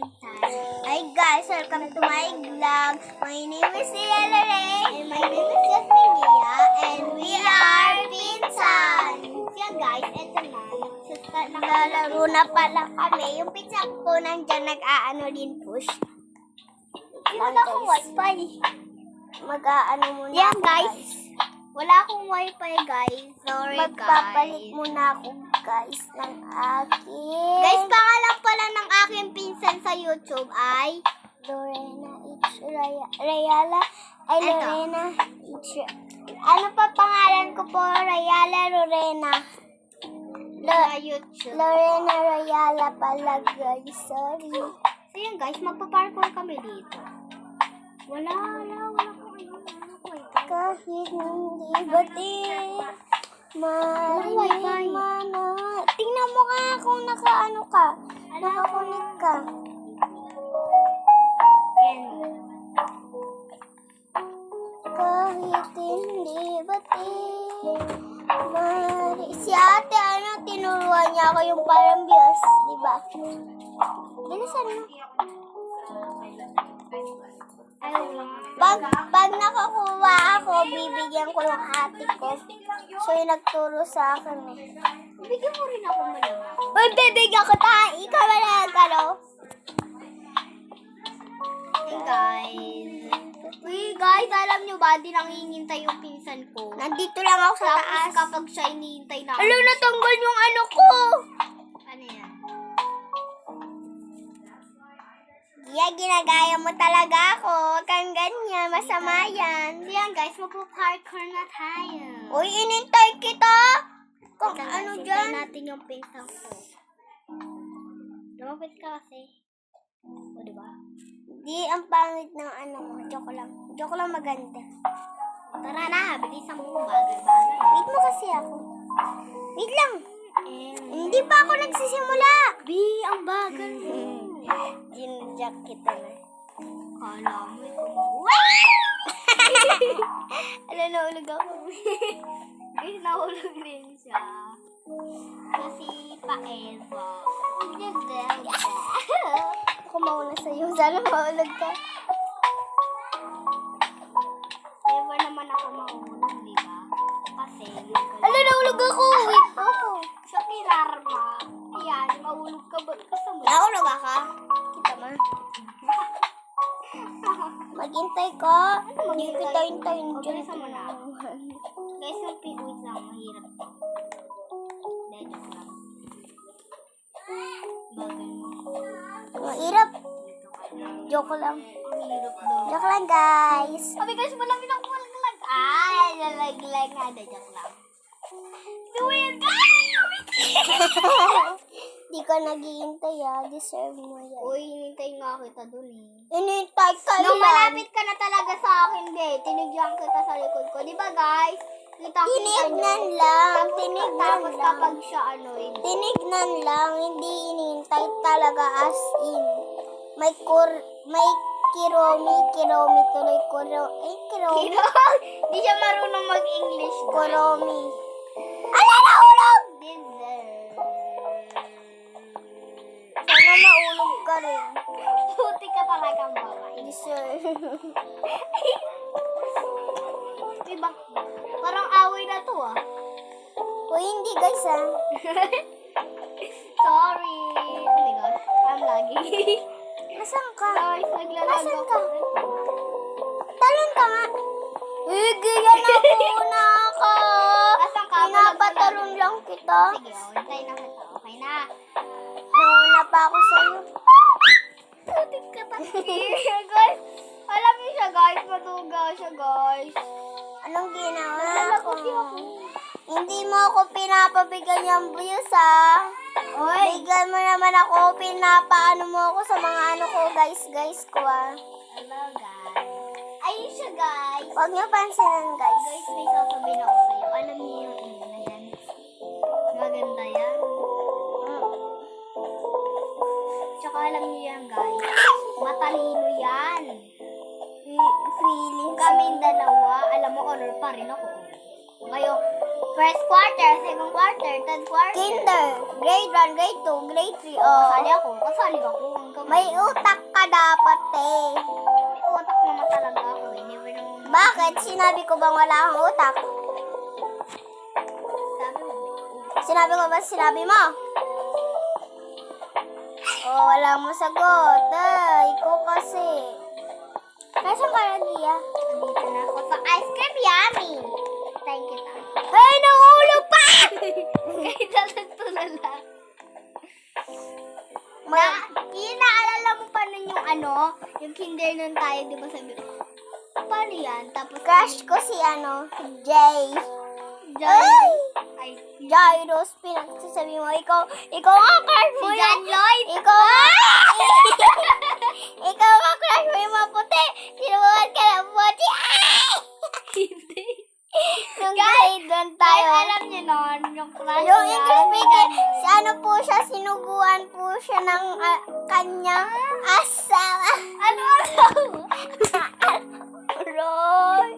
pinsan. Hi guys, welcome to my vlog. My name is Sia Lorraine. And my name is Jasmine Gia. And we are pinsan. Yan guys, eto na. Naglalaro na pala kami. Yung pinsan ko nandyan nag-aano din push. Wala akong wifi. Mag-aano muna Yan ako, guys. Wala akong wifi guys. Sorry Magpapalit guys. muna ako guys ng akin. Guys, pangalan pala ng aking pinsan sa YouTube ay Lorena H. Rayala. Ay, Eto. Lorena H. Ano pa pangalan ko po? Rayala Lorena. sa YouTube. Lorena Rayala pala guys. Sorry. So yun guys, magpa-parkour kami dito. Wala akong wifi. Kahit hindi bati. Walang wifi. Mana. Tingnan mo nga kung nakaano ka. Nakakunik ka. Yan. Kahit hindi bati. Mari. Si ate, tinuruan niya ako yung parang bios, di ba? Bilisan mo. Pag nakakuha ako, bibigyan ko yung ate ko. So, yung nagturo sa akin eh. Bigyan mo rin ako malamang. Uy, bibigyan ko tayo. Ikaw na lang, ano? Hey guys. Uy guys, alam nyo ba, di nangingintay yung pinsan ko. Nandito lang ako sa Tapos taas. kapag siya hinihintay na. Alo, natanggal yung ano ko. Ano yan? Ginagaya mo talaga ako. Huwag kang ganyan. Masama yan. So yan guys, magpa-parkour na tayo. Uy, inintay kita. Kung Ito, ano guys, dyan. hintayin natin yung pinsan ko. Lumapit ka kasi. O, diba? Di, ang pangit ng ano mo. Joke lang. Joke lang maganda. Tara na, bilisan mo. Bagal-bagal. Wait mo kasi ako. Wait lang. Hindi pa ako nagsisimula. Ang bagal mo. Ginjack kita na. Kala mo ikaw. Ano, naulog ako. Guys, nahulog din siya. Kasi pa Eva. Ako mauna sa'yo. Sana maulog ka. Eva naman ako mahulog, di ba? Kasi, Ano, naulog ako. Wait mo. siya kirarma. Ayan, mahulog ka ba? Kasama. Naulog ka? Kita mo. Maghintay ka. Hindi kita hintayin dyan. Bilisan mo na. Guys, yung wait lang, mahirap to. Hindi, joke lang. Bagal mo. Mahirap. Joke lang. Ang hirap daw. Joke lang, guys. Sabi guys, malamig ako malaglag. Ay, lalaglag nga. Hindi, joke lang. Do it, guys! Di ka naghihintay Deserve mo yan. Uy, hinintay nga kita dun eh. Inintay ka Nung lang. malapit ka na talaga sa akin, be, tinigyan kita sa likod ko. Di ba guys? Tinignan lang. Tinignan Tapos lang. kapag siya ano, eh. Tinignan lang. Hindi inintay talaga as in. May kiromi tuloy. Kiromi. Di siya marunong mag-English. guys. Kuromi. Ala, naulog! Sana maulog ka rin. Puti ka talagang babae. Deserve. Diba? Parang away na to ah. Uy, hindi guys Sorry. Oh my gosh. I'm lagging. Nasaan ka? Guys, naglalag Nasaan ako. ka? Talon ka nga. Giyan ako na ka. Asan ka? Pinapatalon lang kita. Sige, hintay na kita. Okay na. Nauna pa ako sa'yo. Putik ka guys, alam niyo siya guys, matuga siya guys. Anong ginawa ko? Nalalagot ako. Hindi mo ako pinapabigyan yung views Bigyan mo naman ako, pinapaano mo ako sa mga ano ko, guys ko Hello guys. Ayun siya guys. Huwag niyo pansinin guys. Guys, may sasabihin ako sa'yo. Alam niyo yung ano na yan. Maganda yan. Tsaka alam niyo yan guys. Matalino yan. Feeling Kaming dalawa, alam mo, honor pa rin ako. Ngayon, First quarter, second quarter, third quarter. Kinder. Grade 1, grade 2, grade 3. Kasali ako. Kasali ako. May utak ka dapat eh. May utak naman talaga ako. Never naman. Bakit? Sinabi ko bang wala kang utak? Sabi mo. Sinabi ko ba sinabi mo? Oh, wala mo sagot. Ikaw kasi. Nasaan ka na, Gia? Dito na ako sa ice cream. Yummy. Thank you, ta. Ay, nahulog pa! Kahit natulala. Ma- Inaalala mo pa nun yung yung kinder nun tayo, di ba sabi ko, paano yan? Tapos, Crush ko si Jay. John, ay, Jairus, pinagsasabi mo, ikaw nga crush si mo John Lloyd. Ikaw nga crush mo yung maputi. Sinubukan ka ng puti. Hindi. Nung grade 1 tayo. Guys, alam niyo nun, yung crush Yung niya, English si speaker, John Lloyd. si ano po siya, sinuguan po siya ng kanyang asawa. Ano? Roy.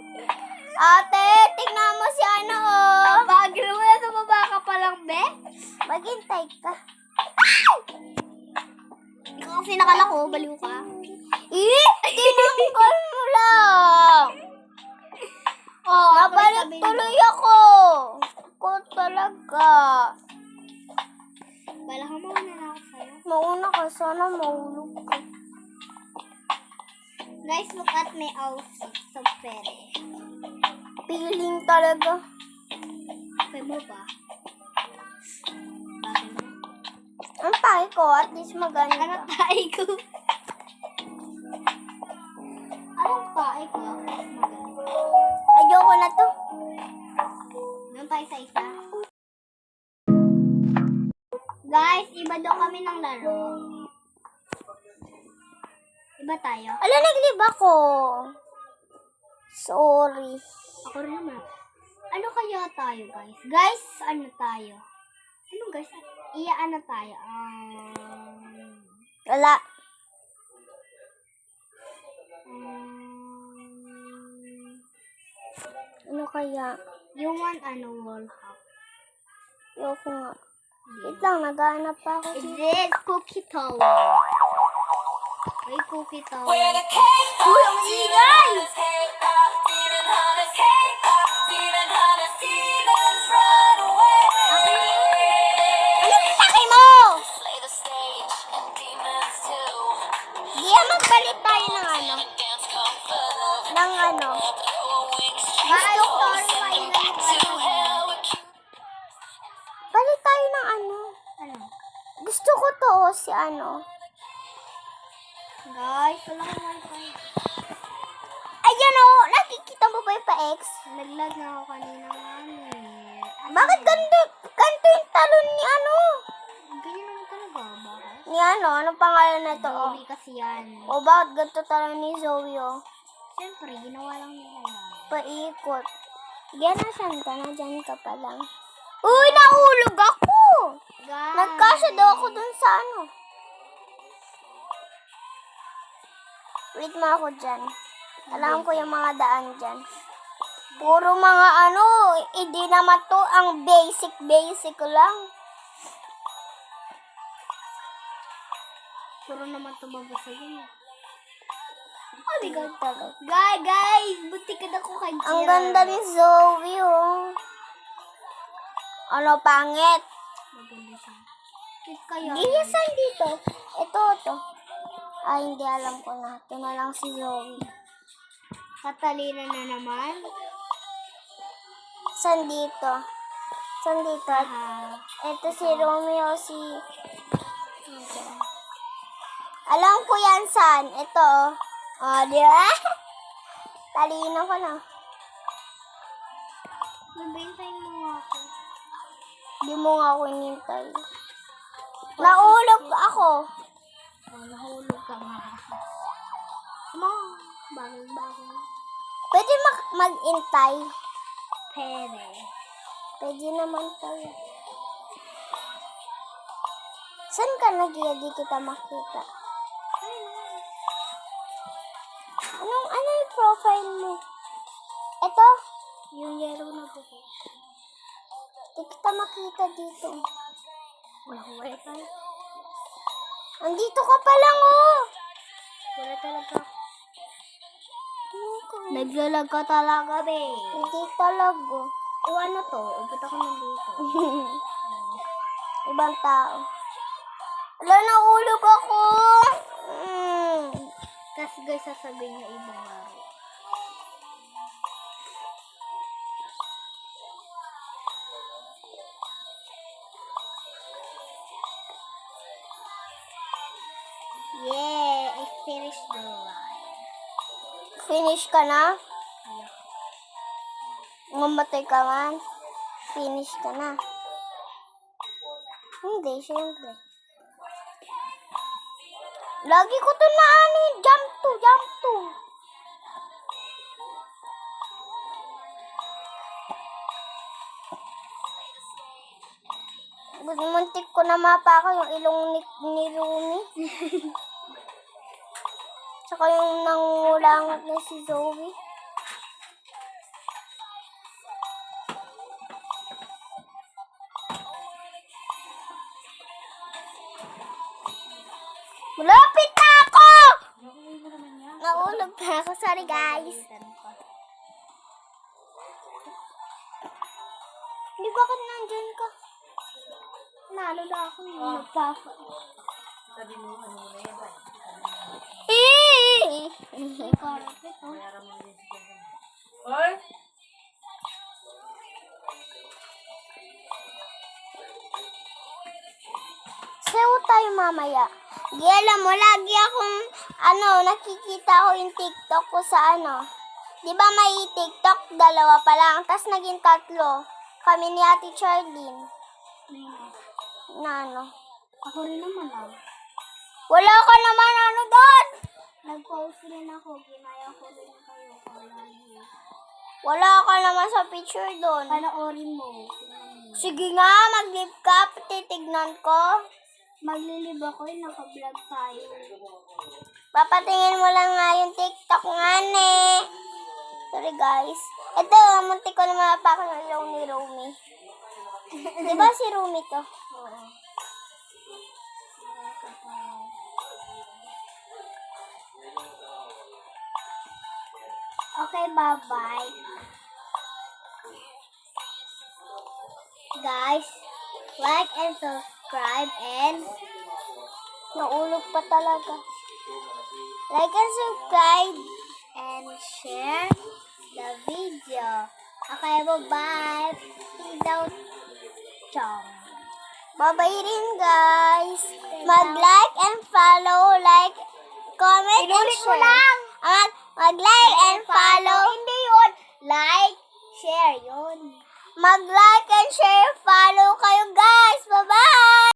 Ate, tignan mo si oh. Bagay mo na sa baba ka pa lang, be? Maghintay ka. Ikaw kasi nakalako, baliw ka. Tinanggal mo lang. Oh, Nabalik tuloy ako. Ako talaga. Bala ka mauna na ako sa'yo. Mauna ka, sana mahulog ka. Guys, look at my outfit. So pretty. Feeling talaga. Okay mo ba? Bagay mo. Ang pake ko, at least Ano maganda. tayo ko? Anong pae ko? Maganda. Ayoko na to. Doon tayo sa isa. Guys, iba daw kami ng laro. Iba tayo. Ala, naglib ako. Sorry. Ako rin naman. Ano kaya tayo, guys? Guys, ano tayo? Ano, guys? Ano tayo? Wala. Ano kaya? You want wall hop? Ayoko nga. Wait lang, naghahanap pa ako. It is cookie tower. Ay, cookie tower. We're the K-pop ang ingay! demons, K-pop demon hunters, K-pop demon hunters, demons run away. Anong laki mo? Slay the stage and demons too. Di magpalit tayo ng Dance kung fu. ng Throw a wings, Bye, chase sorry, the may to hell with cute. Palit tayo ng Ano? Gusto ko to, si Guys, wala kang wifi. Ayan nakikita mo ba yung pa-X? Naglag na ako kanina Bakit ganito yung talon ni Ganyan naman talaga. Bakit? Ni anong pangalan na to? Zoe kasi yan. O bakit ganito talon ni Zoe Siyempre, ginawa lang nila yan. Paikot. Diyan, nasan ka na? Diyan ka pa lang. Uy, nahulog ako! Guys. Nagkasya daw ako dun sa Wait mo ako dyan. Alam ko yung mga daan dyan. Puro mga hindi naman to ang basic lang. Puro naman tumabasa yun. Oh my God, talaga. Guys, butikan ako kay Jira. Ang ganda ni Zoe, pangit? Maganda siya. Cute kaya. Giyasan dito. Ito. Ay, hindi alam ko na. Ito na lang si Zoe. Katalina na naman. San dito? Ah, Ito si Romeo, Alam ko yan, San. Ito, di ba? Talino ko na. Nabintayin mo nga ako. Di mo nga ako inintay. Naulog ako. Nahulog ka nga. Bagay. Pwede mag-intay. Pere. Pwede naman tayo. Saan ka nag-iya? Di kita makita. Ano yung profile mo? Ito? Yung yellow na buko. Di kita makita dito. Wala akong wifi. Andito ka pa lang, oh. Wala talaga. Naglalag ka talaga, be. Hindi talaga. O ano to? O ba't ako nandito? Ibang tao. Wala, naulog ako. Kasi guys, sasabihin niya ibang laro. Yeah, I finished the line. Finish ka na? Mamatay ka man? Finish ka na? Hindi, syempre. Lagi ko to na ano yung jump to. Muntik ko na mapako yung ilong ni Rumi. Tsaka yung nangulangot na si Zoe. Malapit na ako! Naulog na ako. Sorry, guys. Hindi, bakit nandyan ka? Nalo na ako yung nagpapa. Karapit, oh. Sayo tayo mamaya. Di alam mo, lagi akong, nakikita ko yung TikTok ko sa Di ba may TikTok, 2 pa lang, tas naging 3. Kami ni Ate Charlene. Na Ako rin naman ah. Wala ka naman doon! Nag-post rin ako. Ginaya ko rin kayo. Palagi. Wala ka naman sa picture doon. Panoorin mo. Sige nga, mag-live ka, titignan ko. Maglilib ako naka-vlog tayo. Papatingin mo lang nga yung TikTok nga, ne. Sorry, guys. Ito, muntik ko na mapakan ng ilong ni Rumi. Di ba si Rumi to? Oo. Okay, bye-bye. Guys, like and subscribe and naulog pa talaga. Like and subscribe And share the video. Okay, bye-bye. Peace out. Chong. Bye-bye rin, guys. Mag-like and follow, comment, and Inulit mo share. lang. Mag-like and follow. Hindi yun. Like, share yun. Mag-like and share, follow kayo, guys. Bye-bye!